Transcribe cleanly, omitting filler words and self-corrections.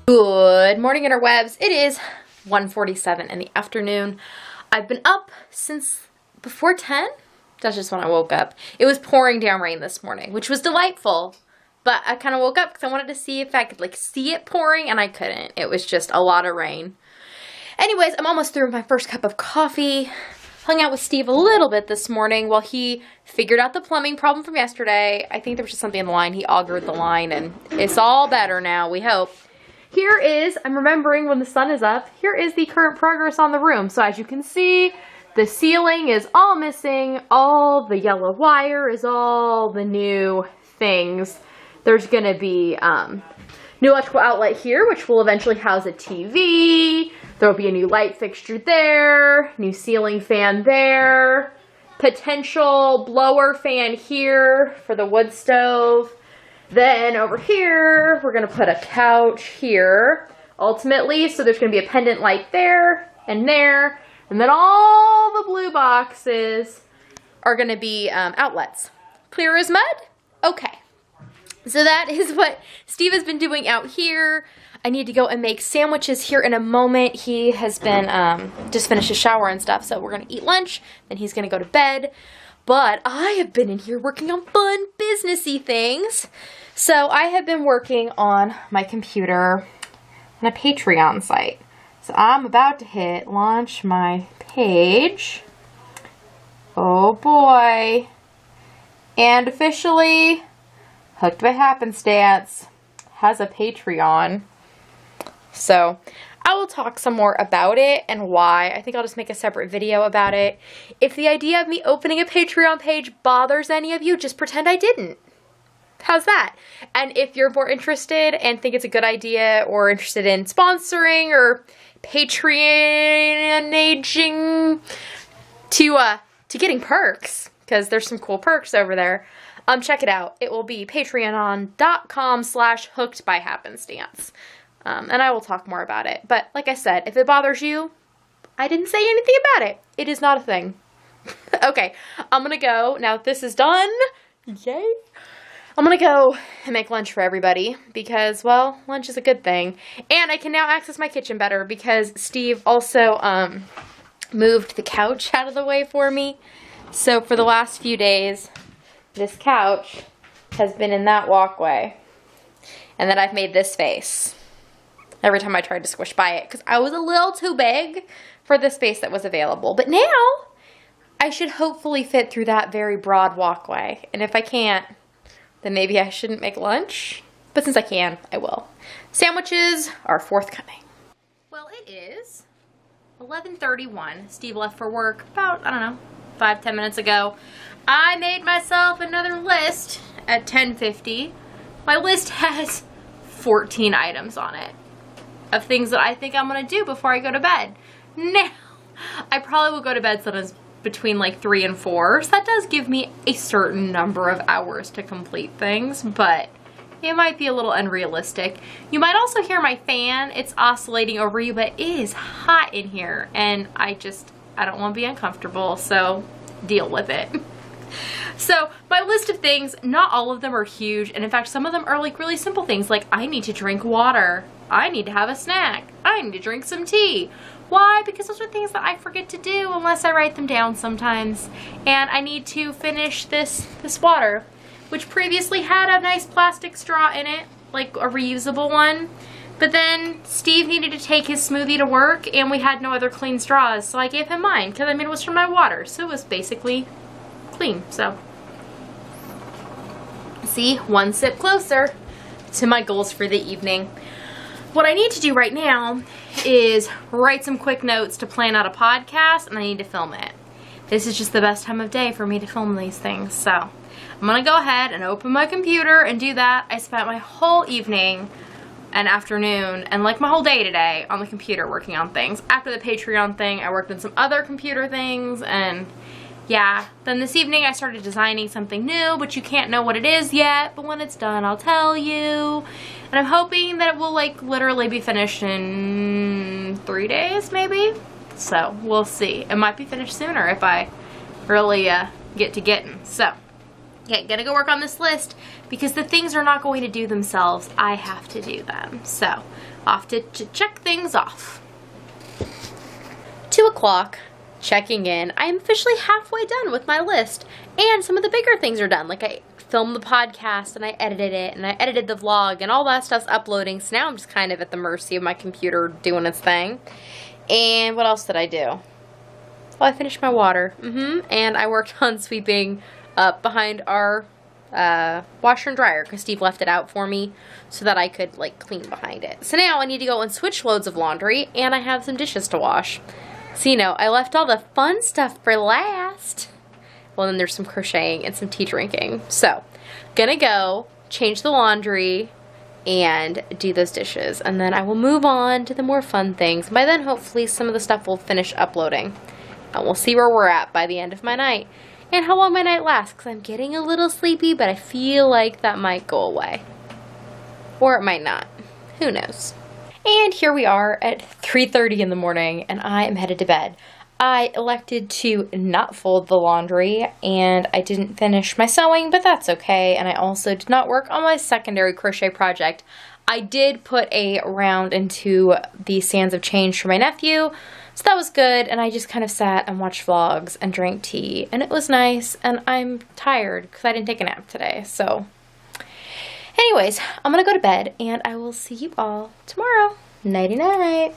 Good morning, interwebs. It is 1:47 in the afternoon. I've been up since before 10. That's just when I woke up. It was pouring down rain this morning, which was delightful. But I kind of woke up because I wanted to see if I could see it pouring, and I couldn't. It was just a lot of rain. Anyways, I'm almost through with my first cup of coffee. Hung out with Steve a little bit this morning while he figured out the plumbing problem from yesterday. I think there was just something in the line. He augured the line, and it's all better now, we hope. Here is, I'm remembering when the sun is up, here is the current progress on the room. So as you can see, the ceiling is all missing. All the yellow wire is all the new things. There's going to be new electrical outlet here, which will eventually house a TV. There will be a new light fixture there, new ceiling fan there, potential blower fan here for the wood stove. Then over here, we're going to put a couch here, ultimately. So there's going to be a pendant light there. And then all the blue boxes are going to be outlets. Clear as mud? Okay. So that is what Steve has been doing out here. I need to go and make sandwiches here in a moment. He has been just finished his shower and stuff. So we're going to eat lunch. Then he's going to go to bed. But I have been in here working on fun businessy things. So I have been working on my computer on a Patreon site. So I'm about to hit launch my page. Oh boy. And officially, Hooked by Happenstance has a Patreon. So I will talk some more about it and why. I think I'll just make a separate video about it. If the idea of me opening a Patreon page bothers any of you, just pretend I didn't. How's that? And if you're more interested and think it's a good idea or interested in sponsoring or patronaging to getting perks, because there's some cool perks over there, check it out. It will be patreon.com/hookedbyhappenstance. And I will talk more about it. But like I said, if it bothers you, I didn't say anything about it. It is not a thing. Okay, I'm going to go. Now that this is done, yay, I'm going to go and make lunch for everybody because, well, lunch is a good thing. And I can now access my kitchen better because Steve also moved the couch out of the way for me. So for the last few days, this couch has been in that walkway. And then I've made this face every time I tried to squish by it because I was a little too big for the space that was available. But now I should hopefully fit through that very broad walkway. And if I can't, then maybe I shouldn't make lunch. But since I can, I will. Sandwiches are forthcoming. Well, it is 11:31. Steve left for work about, I don't know, 5-10 minutes ago. I made myself another list at 10:50. My list has 14 items on it of things that I think I'm going to do before I go to bed. Now, I probably will go to bed sometimes between like 3 and 4, so that does give me a certain number of hours to complete things, but it might be a little unrealistic. You might also hear my fan. It's oscillating over you, but it is hot in here, and I don't want to be uncomfortable, so deal with it. So my list of things, not all of them are huge, and in fact some of them are like really simple things, like I need to drink water, I need to have a snack, I need to drink some tea. Why? Because those are things that I forget to do unless I write them down sometimes. And I need to finish this water, which previously had a nice plastic straw in it, like a reusable one. But then Steve needed to take his smoothie to work and we had no other clean straws, so I gave him mine because I mean it was from my water, so it was basically clean. So see, one sip closer to my goals for the evening. What I need to do right now is write some quick notes to plan out a podcast, and I need to film it. This is just the best time of day for me to film these things, so I'm gonna go ahead and open my computer and do that. I spent my whole evening and afternoon and like my whole day today on the computer working on things. After the Patreon thing, I worked on some other computer things, and yeah, then this evening I started designing something new, but you can't know what it is yet, but when it's done I'll tell you. And I'm hoping that it will like literally be finished in 3 days maybe. So we'll see. It might be finished sooner if I really get to getting. So Okay, gonna go work on this list because the things are not going to do themselves. I have to do them. So, off to check things off. 2 o'clock, checking in. I am officially halfway done with my list. And some of the bigger things are done. Like I filmed the podcast and I edited it and I edited the vlog and all that stuff's uploading. So now I'm just kind of at the mercy of my computer doing its thing. And what else did I do? Well, I finished my water. And I worked on sweeping up behind our washer and dryer because Steve left it out for me so that I could like clean behind it. So now I need to go and switch loads of laundry and I have some dishes to wash. So you know, I left all the fun stuff for last. Well, then there's some crocheting and some tea drinking. So, gonna go change the laundry and do those dishes. And then I will move on to the more fun things. By then, hopefully, some of the stuff will finish uploading. And we'll see where we're at by the end of my night. And how long my night lasts, because I'm getting a little sleepy, but I feel like that might go away. Or it might not. Who knows? And here we are at 3:30 in the morning, and I am headed to bed. I elected to not fold the laundry, and I didn't finish my sewing, but that's okay. And I also did not work on my secondary crochet project. I did put a round into the Sands of Change for my nephew, so that was good. And I just kind of sat and watched vlogs and drank tea, and it was nice. And I'm tired because I didn't take a nap today. So anyways, I'm gonna go to bed, and I will see you all tomorrow. Nighty night.